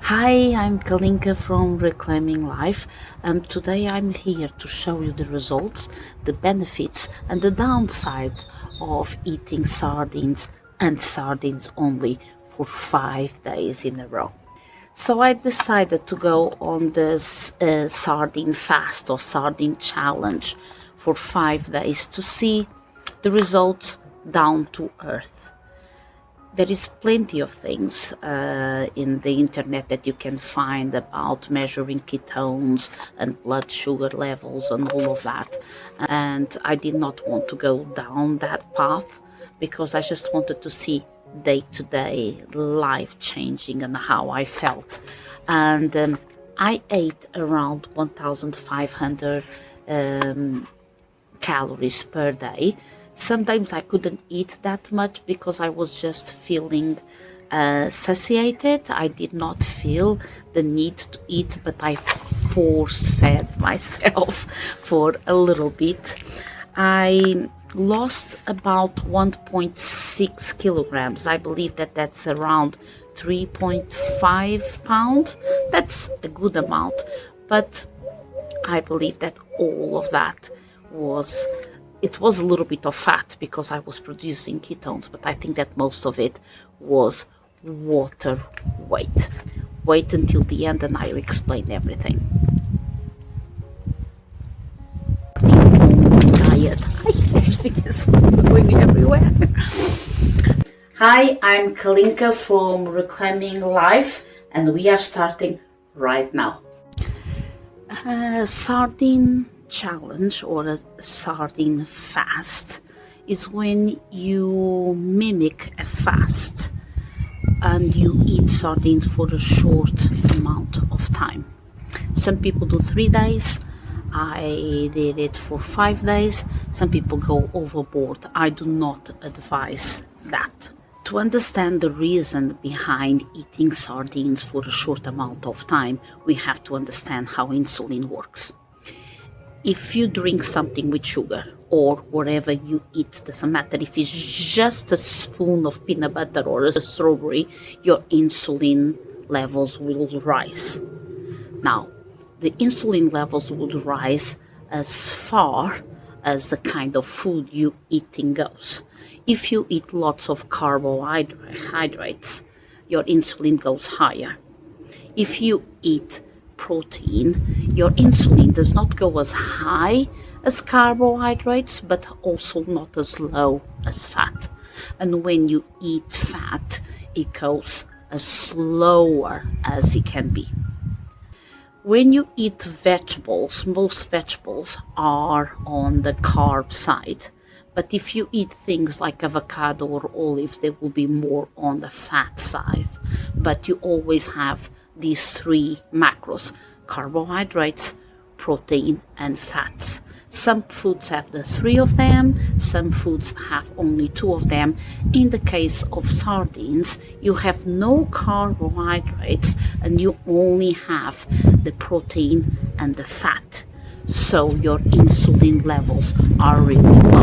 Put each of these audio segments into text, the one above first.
Hi, I'm Kalinka from Reclaiming Life, and today I'm here to show you the results, the benefits, and the downsides of eating sardines and sardines only for 5 days in a row. So I decided to go on this sardine fast or sardine challenge for 5 days to see the results down to earth. There is plenty of things in the internet that you can find about measuring ketones and blood sugar levels and all of that. And I did not want to go down that path because I just wanted to see day to day life changing and how I felt. And I ate around 1,500 calories per day. Sometimes I couldn't eat that much because I was just feeling satiated. I did not feel the need to eat, but I force fed myself for a little bit. I lost about 1.6 kilograms. I believe that that's around 3.5 pounds. That's a good amount, but I believe that all of that was a little bit of fat because I was producing ketones, but I think that most of it was water weight. Wait until the end and I'll explain everything. Diet. Everything is going everywhere. Hi, I'm Kalinka from Reclaiming Life, and we are starting right now. Sardine challenge or a sardine fast is when you mimic a fast and you eat sardines for a short amount of time. Some people do 3 days. I did it for 5 days. Some people go overboard. I do not advise that. To understand the reason behind eating sardines for a short amount of time, we have to understand how insulin works. If you drink something with sugar or whatever you eat, doesn't matter if it's just a spoon of peanut butter or a strawberry, your insulin levels will rise. Now, the insulin levels would rise as far as the kind of food you eating goes. If you eat lots of carbohydrates, your insulin goes higher. If you eat protein, your insulin does not go as high as carbohydrates, but also not as low as fat. And when you eat fat, it goes as slower as it can be. When you eat vegetables, most vegetables are on the carb side. But if you eat things like avocado or olives, they will be more on the fat side. But you always have these three macros: carbohydrates, protein, and fats. Some foods have the three of them, some foods have only two of them. In the case of sardines, you have no carbohydrates and you only have the protein and the fat. So your insulin levels are really low.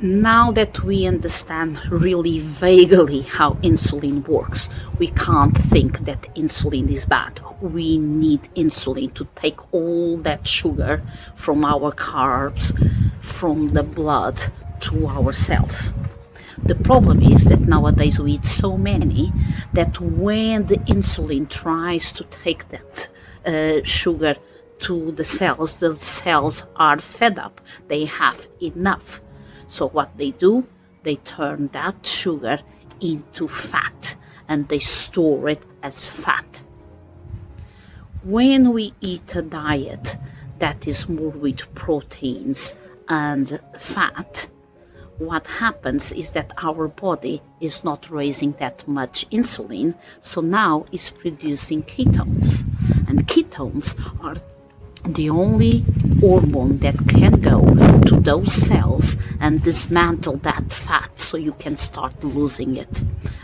Now that we understand really vaguely how insulin works, we can't think that insulin is bad. We need insulin to take all that sugar from our carbs, from the blood to our cells. The problem is that nowadays we eat so many that when the insulin tries to take that sugar to the cells are fed up. They have enough. So what they do, they turn that sugar into fat and they store it as fat. When we eat a diet that is more with proteins and fat, what happens is that our body is not raising that much insulin, so now it's producing ketones. And ketones are the only hormone that can go to those cells and dismantle that fat so you can start losing it.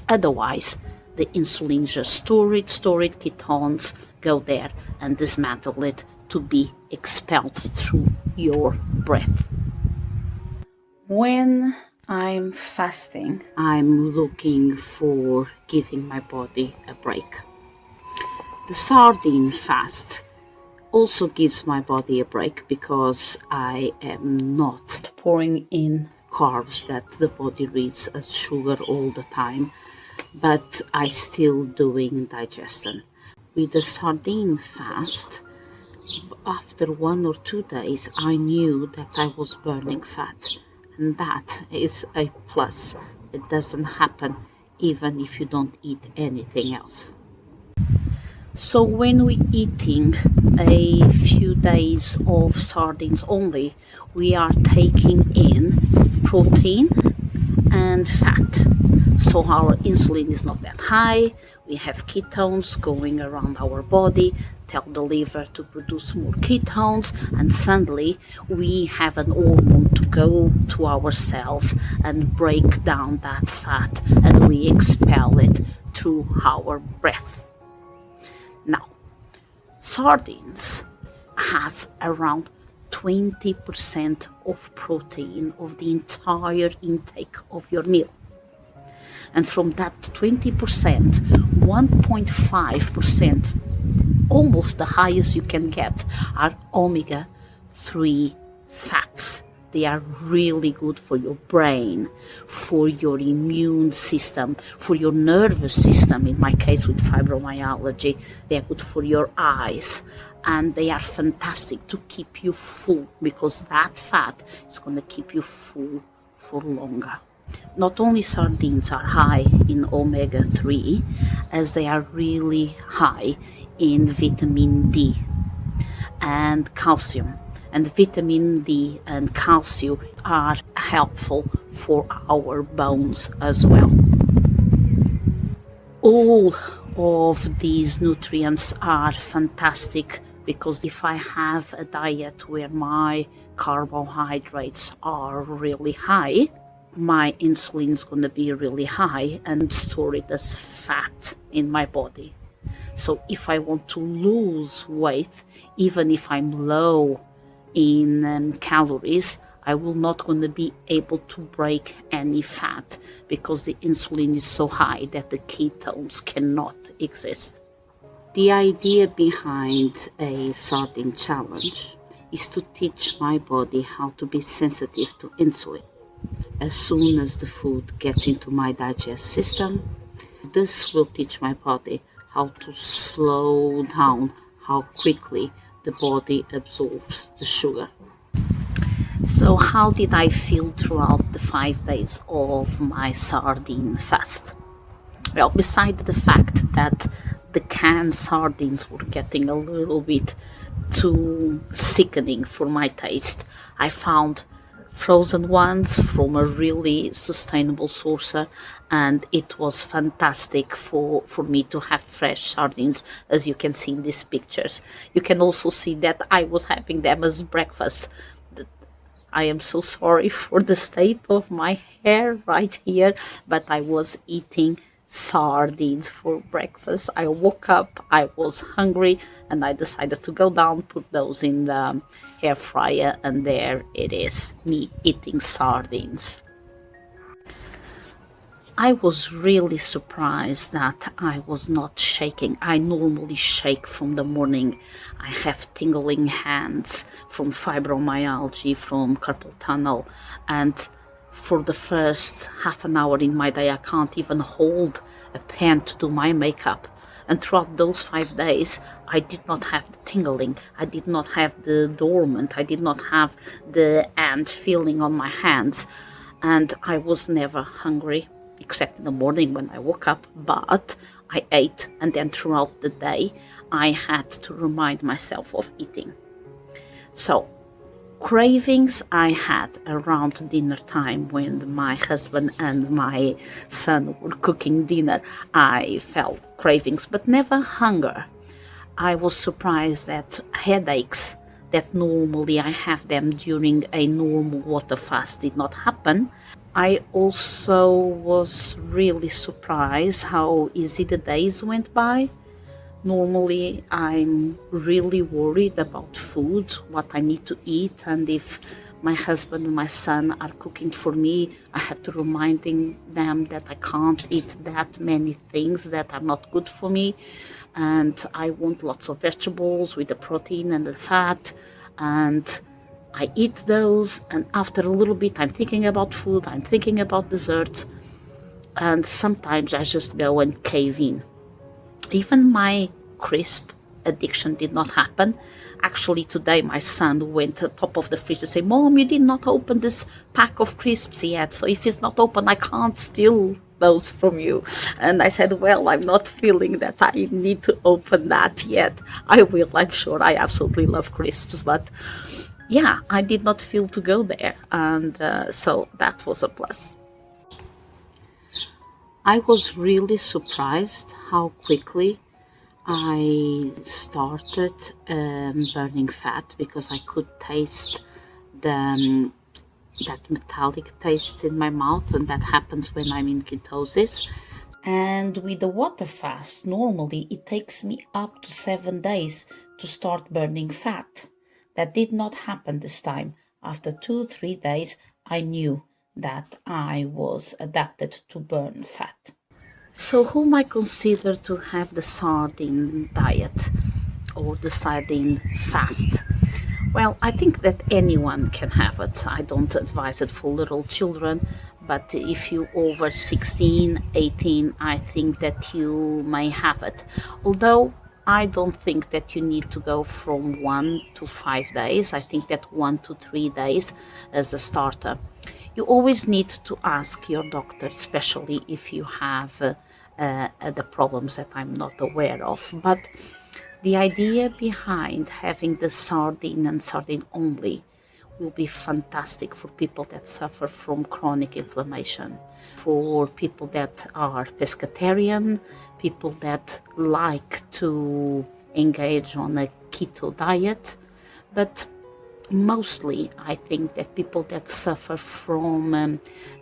Otherwise, the insulin just store it, ketones go there and dismantle it to be expelled through your breath. When I'm fasting, I'm looking for giving my body a break. The sardine fast also gives my body a break because I am not pouring in carbs that the body reads as sugar all the time, but I still doing digestion. With the sardine fast, after 1 or 2 days, I knew that I was burning fat, and that is a plus. It doesn't happen even if you don't eat anything else. So when we're eating a few days of sardines only, we are taking in protein and fat. So our insulin is not that high, we have ketones going around our body, tell the liver to produce more ketones, and suddenly we have an hormone to go to our cells and break down that fat, and we expel it through our breath. Now, sardines have around 20% of protein of the entire intake of your meal. And from that 20%, 1.5%, almost the highest you can get, are omega-3 fats. They are really good for your brain, for your immune system, for your nervous system. In my case with fibromyalgia, they are good for your eyes. And they are fantastic to keep you full, because that fat is going to keep you full for longer. Not only sardines are high in omega-3, as they are really high in vitamin D and calcium. And vitamin D and calcium are helpful for our bones as well. All of these nutrients are fantastic, because if I have a diet where my carbohydrates are really high, my insulin is going to be really high and store it as fat in my body. So if I want to lose weight, even if I'm low in calories, I will not going to be able to break any fat, because the insulin is so high that the ketones cannot exist. The idea behind a sardine challenge is to teach my body how to be sensitive to insulin. As soon as the food gets into my digestive system, this will teach my body how to slow down how quickly the body absorbs the sugar. So how did I feel throughout the 5 days of my sardine fast? Well, besides the fact that the canned sardines were getting a little bit too sickening for my taste, I found frozen ones from a really sustainable source, and it was fantastic for me to have fresh sardines, as you can see in these pictures. You can also see that I was having them as breakfast. I am so sorry for the state of my hair right here, but I was eating sardines for breakfast. I woke up, I was hungry, and I decided to go down, put those in the air fryer, and there it is, me eating sardines. I was really surprised that I was not shaking. I normally shake from the morning. I have tingling hands from fibromyalgia, from carpal tunnel, and for the first half an hour in my day, I can't even hold a pen to do my makeup. And throughout those 5 days, I did not have the tingling, I did not have the dormant, I did not have the ant feeling on my hands, and I was never hungry, except in the morning when I woke up, but I ate, and then throughout the day, I had to remind myself of eating. So, cravings I had around dinner time when my husband and my son were cooking dinner. I felt cravings, but never hunger. I was surprised that headaches that normally I have them during a normal water fast did not happen. I also was really surprised how easy the days went by. Normally, I'm really worried about food, what I need to eat, and if my husband and my son are cooking for me, I have to reminding them that I can't eat that many things that are not good for me. and I want lots of vegetables with the protein and the fat, and I eat those, and after a little bit I'm thinking about food, I'm thinking about desserts, and sometimes I just go and cave in. Even my crisp addiction did not happen. Actually, today my son went to the top of the fridge to say, "Mom, you did not open this pack of crisps yet. So if it's not open, I can't steal those from you." And I said, "Well, I'm not feeling that I need to open that yet. I will, I'm sure. I absolutely love crisps." But yeah, I did not feel to go there. And so that was a plus. I was really surprised how quickly I started burning fat, because I could taste that metallic taste in my mouth, and that happens when I'm in ketosis. And with the water fast, normally it takes me up to 7 days to start burning fat. That did not happen this time. After 2 3 days, I knew that I was adapted to burn fat. So, who might consider to have the sardine diet or the sardine fast? Well, I think that anyone can have it. I don't advise it for little children, but if you over 16, 18, I think that you may have it. Although I don't think that you need to go from 1 to 5 days. I think that 1 to 3 days as a starter. You always need to ask your doctor, especially if you have the problems that I'm not aware of. But the idea behind having the sardine and sardine only will be fantastic for people that suffer from chronic inflammation, for people that are pescatarian, people that like to engage on a keto diet, but mostly I think that people that suffer from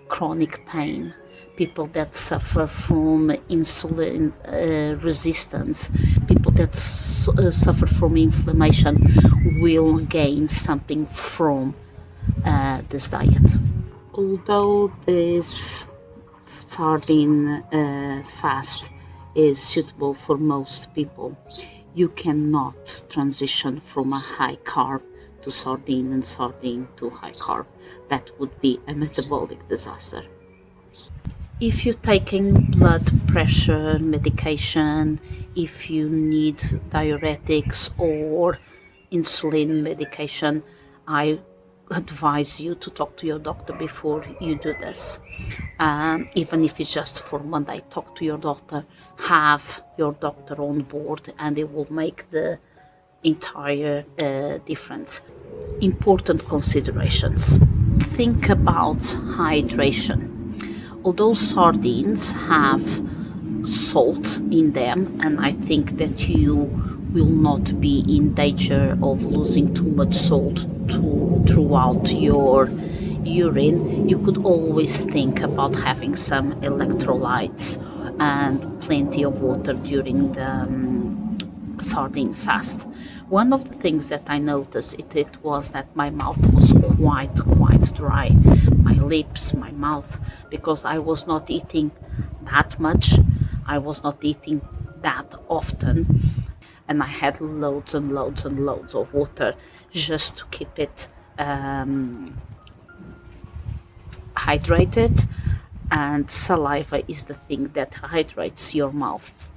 chronic pain, people that suffer from insulin resistance, people that suffer from inflammation will gain something from this diet. Although this sardine fast is suitable for most people, you cannot transition from a high carb to sardine and sardine to high carb. That would be a metabolic disaster. If you're taking blood pressure medication, if you need diuretics or insulin medication, I advise you to talk to your doctor before you do this. Even if it's just for one day, talk to your doctor, have your doctor on board, and it will make the entire difference. Important considerations. Think about hydration. Although sardines have salt in them, and I think that you will not be in danger of losing too much salt throughout your urine, you could always think about having some electrolytes and plenty of water during the sardine fast. One of the things that I noticed it was that my mouth was quite dry, my lips, my mouth, because I was not eating that much, I was not eating that often, and I had loads and loads and loads of water just to keep it hydrated. And saliva is the thing that hydrates your mouth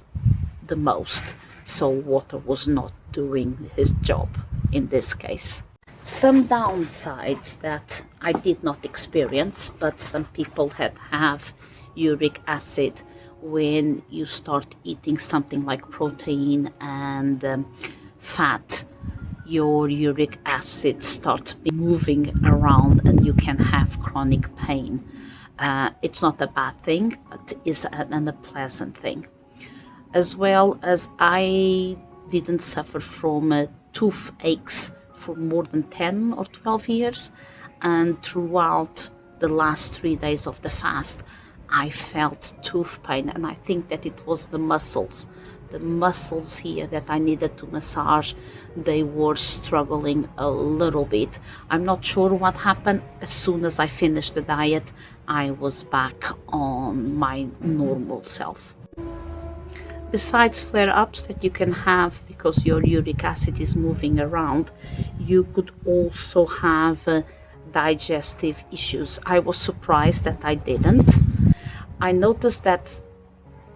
the most, so water was not doing his job in this case. Some downsides that I did not experience, but some people have uric acid when you start eating something like protein and fat. Your uric acid starts moving around and you can have chronic pain. It's not a bad thing, but it's an unpleasant thing. As well as I didn't suffer from toothaches for more than 10 or 12 years, and throughout the last 3 days of the fast I felt tooth pain, and I think that it was the muscles here that I needed to massage. They were struggling a little bit. I'm not sure what happened. As soon as I finished the diet, I was back on my normal self. Besides flare-ups that you can have because your uric acid is moving around, you could also have digestive issues. I was surprised that I didn't. I noticed that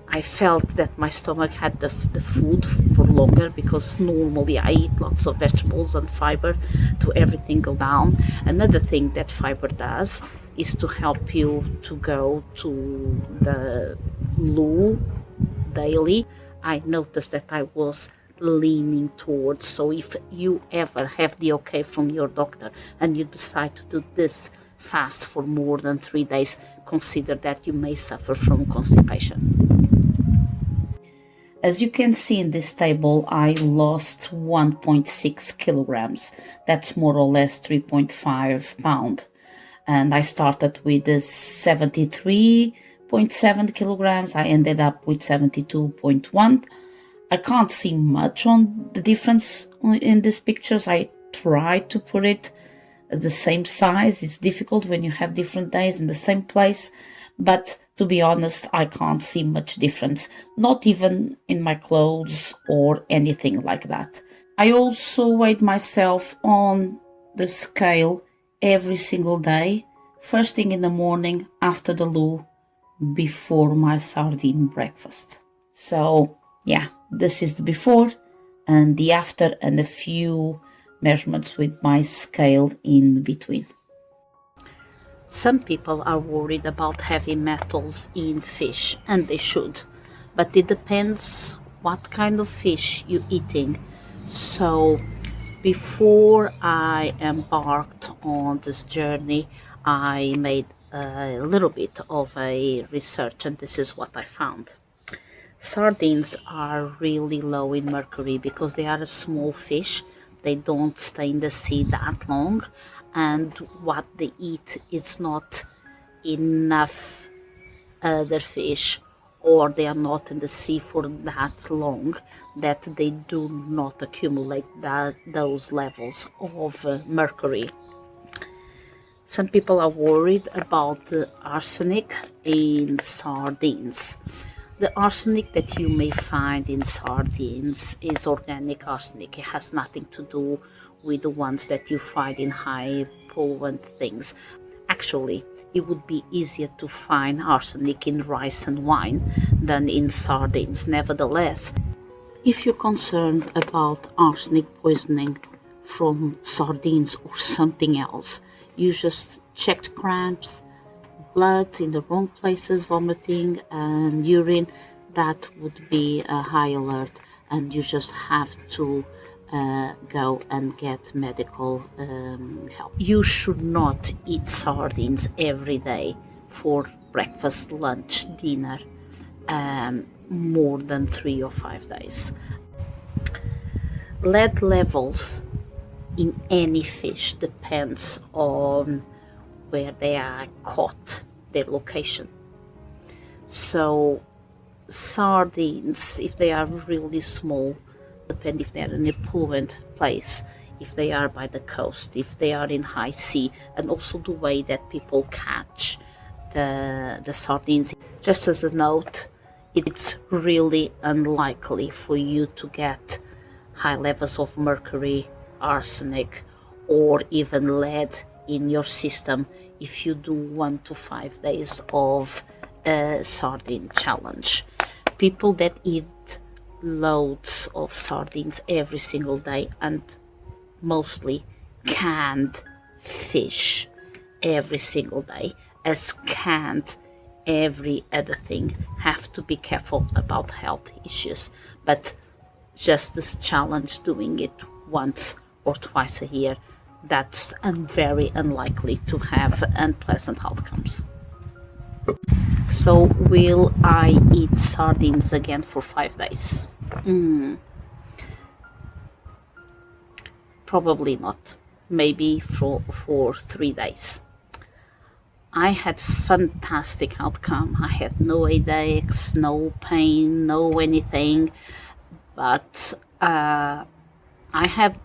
I felt that my stomach had the food for longer because normally I eat lots of vegetables and fiber to everything go down. Another thing that fiber does is to help you to go to the loo daily. I noticed that I was leaning towards. So if you ever have the okay from your doctor and you decide to do this fast for more than 3 days, consider that you may suffer from constipation. As you can see in this table, I lost 1.6 kilograms. That's more or less 3.5 pounds. And I started with 73.7 kilograms. I ended up with 72.1. I can't see much on the difference in these pictures. I tried to put it the same size. It's difficult when you have different days in the same place, but to be honest, I can't see much difference, not even in my clothes or anything like that. I also weighed myself on the scale every single day, first thing in the morning, after the loo, before my sardine breakfast. So yeah, this is the before and the after, and a few measurements with my scale in between. Some people are worried about heavy metals in fish, and they should, but it depends what kind of fish you're eating. So before I embarked on this journey, I made a little bit of a research, and this is what I found. Sardines are really low in mercury because they are a small fish. They don't stay in the sea that long, and what they eat is not enough other fish, or they are not in the sea for that long that they do not accumulate those levels of mercury. Some people are worried about the arsenic in sardines. The arsenic that you may find in sardines is organic arsenic. It has nothing to do with the ones that you find in high pollutant things. Actually, it would be easier to find arsenic in rice and wine than in sardines. Nevertheless, if you're concerned about arsenic poisoning from sardines or something else, you just checked cramps, blood in the wrong places, vomiting and urine, that would be a high alert, and you just have to go and get medical help. You should not eat sardines every day for breakfast, lunch, dinner, more than 3 or 5 days. Lead levels in any fish depends on where they are caught, their location. So sardines, if they are really small, depend if they are in a pollutant place, if they are by the coast, if they are in high sea, and also the way that people catch the sardines. Just as a note, it's really unlikely for you to get high levels of mercury, arsenic, or even lead in your system if you do 1 to 5 days of a sardine challenge. People that eat loads of sardines every single day, and mostly canned fish every single day, as canned every other thing, have to be careful about health issues. But just this challenge, doing it once or twice a year, that's very unlikely to have unpleasant outcomes. So will I eat sardines again for 5 days? Probably not. Maybe for 3 days. I had fantastic outcome. I had no headaches, no pain, no anything. But I have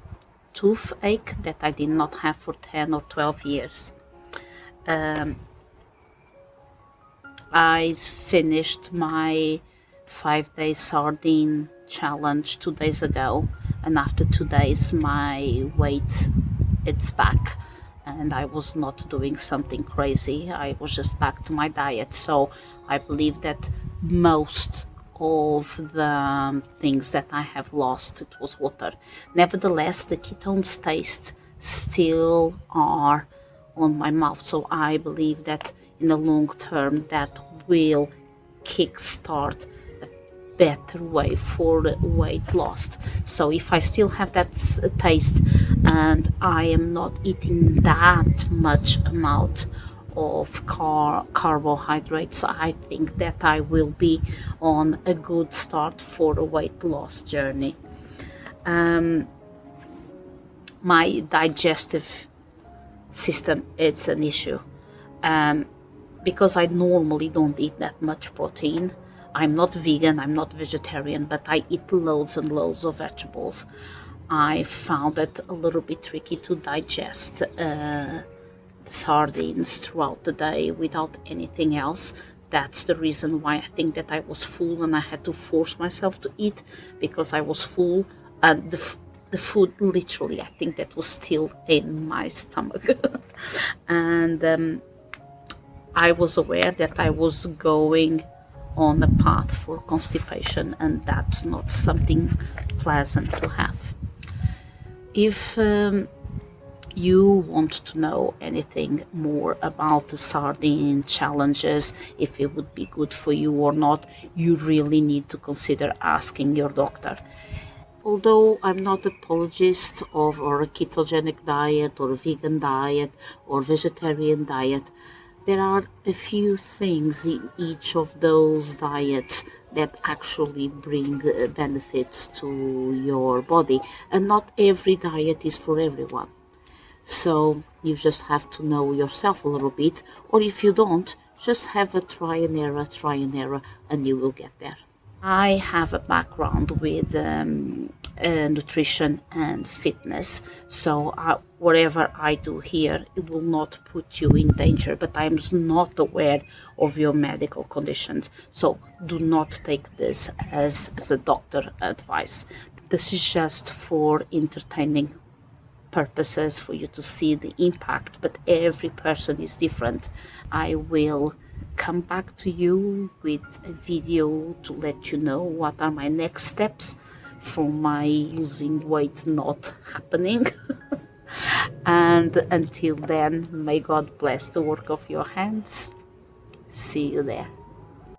toothache that I did not have for 10 or 12 years. I finished my 5-day sardine challenge 2 days ago, and after 2 days my weight it's back, and I was not doing something crazy. I was just back to my diet. So I believe that most of the things that I have lost, it was water. Nevertheless, the ketones taste still are on my mouth. So I believe that in the long term that will kickstart a better way for weight loss. So if I still have that taste and I am not eating that much amount of carbohydrates, I think that I will be on a good start for a weight loss journey. My digestive system, it's an issue, because I normally don't eat that much protein. I'm not vegan, I'm not vegetarian, but I eat loads and loads of vegetables. I found it a little bit tricky to digest the sardines throughout the day without anything else. That's the reason why I think that I was full and I had to force myself to eat, because I was full, and the food literally, I think that was still in my stomach. And I was aware that I was going on a path for constipation, and that's not something pleasant to have. If you want to know anything more about the sardine challenges, if it would be good for you or not, you really need to consider asking your doctor. Although I'm not an apologist of or a ketogenic diet or a vegan diet or vegetarian diet, there are a few things in each of those diets that actually bring benefits to your body, and not every diet is for everyone. So you just have to know yourself a little bit, or if you don't, just have a try and error, and you will get there. I have a background with nutrition and fitness, so whatever I do here, it will not put you in danger, but I'm not aware of your medical conditions, so do not take this as a doctor advice. This is just for entertaining purposes, for you to see the impact, but every person is different. I will come back to you with a video to let you know what are my next steps for my losing weight not happening. And until then, may God bless the work of your hands. See you there.